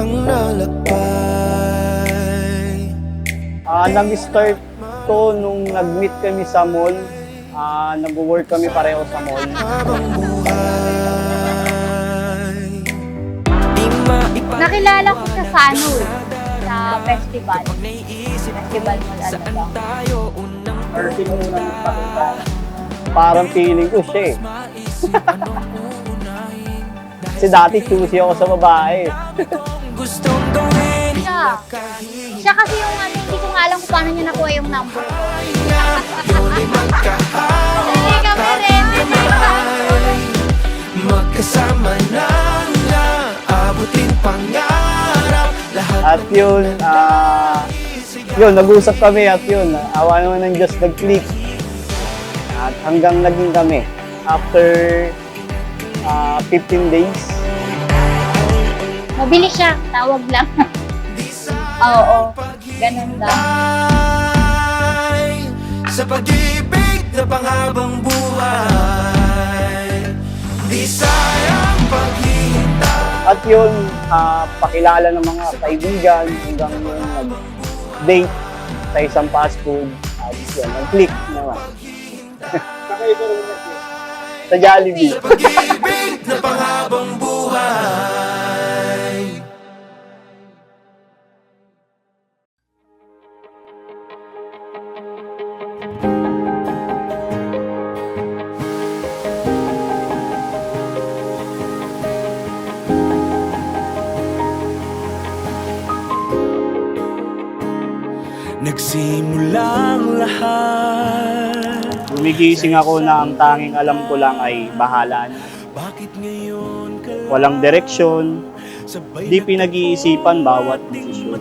ang nalakbay. Nag-start to nung nag-meet kami sa mall. Nag-work kami pareho sa mall. Habang buhay, Nakilala ko siya sa sa festival. Festival Mall Alabang. Or sinuna nagpakita. Parang feeling ko siya eh. Kasi dati choosy ako sa babae. Siya kasi yung hindi ko nga alam kung paano niya nakuha yung number ko. Hindi kami rin. magkasama na abutin pangarap lahat. At yun, nag-usap kami at yun, awa naman ng Diyos nag-click. At hanggang naging kami. After 15 days. Mabilis siya, tawag lang. Oo, ganun lang. Sa pag-ibig na panghabang buhay, di sayang paghihintay. At yun, pakilala ng mga kaibigan hanggang yung nag-date sa isang fast food. At yun, nag-click naman. Sa Jollibee. Sa pag-ibig na panghabang buhay. Nagsimulang lahat. Gumigising ako na ang tanging alam ko lang ay bahala na. Bakit ngayon ka Walang direksyon, sabay di pinag-iisipan bawat desisyon.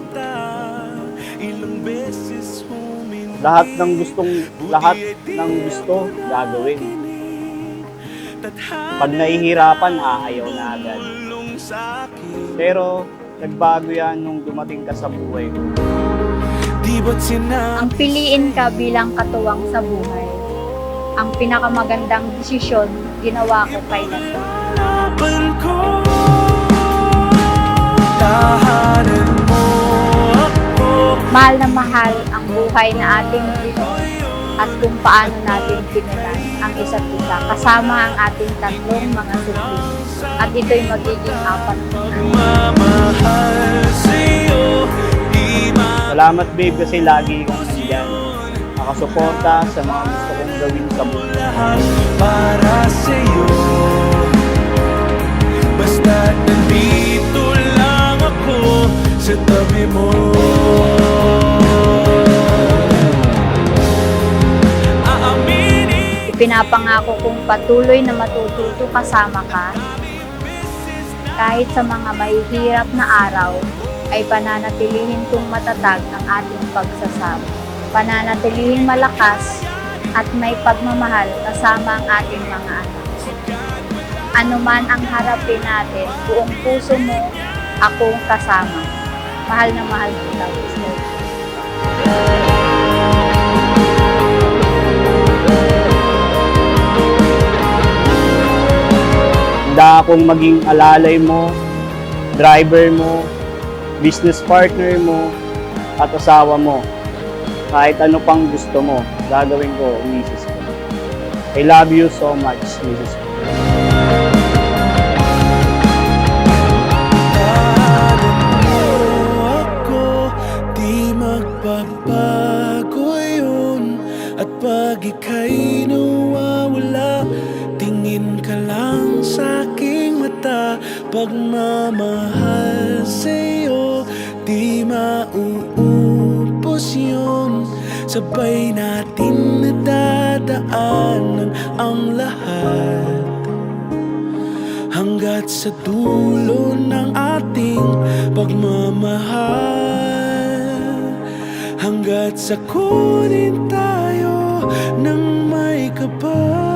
ilang beses huminto Lahat ng gusto gagawin. Pag nahihirapan, aayaw na agad. sa akin. Pero nagbago yan nung dumating ka sa buhay ko. Di ba't sinabi Ang piliin ka bilang katuwang sa buhay. Ang pinakamagandang desisyon, ginawa ko kay Nato. laban ko? Tahanan mo ako. Mahal na mahal ang buhay na ating binuo at kung paano natin pinunan ang isa't isa kasama ang ating tatlong mga supling. At ito'y magiging apat. Mamahal sa'yo, di Salamat babe kasi lagi kang nandyan. Nakasuporta sa mga gusto kong gawin sa buhay. lahat para sa'yo. Basta't nandito lang ako sa tabi mo. Aaminin Ipinapangako kong patuloy na matututo kasama ka kahit sa mga mahihirap na araw ay pananatilihin kong matatag ang ating pagsasama. Pananatilihin malakas at may pagmamahal kasama ang ating mga anak. Ano man ang harapin natin, buong puso mo akong kasama. Mahal na mahal kita, Mr. Handa akong maging alalay mo, driver mo, business partner mo, at asawa mo. Kahit ano pang gusto mo, gagawin ko, Mrs. ko. I love you so much, Mrs. ko. ako, di magbabago yun. At pag ika'y nawawala, tingin ka lang sa aking mata. Pagmamahal sa'yo, di mauubos yun. Sabay natin nadadaanan ang lahat hanggat sa dulo ng ating pagmamahal. Hanggat sa kunin tayo ng may kapal.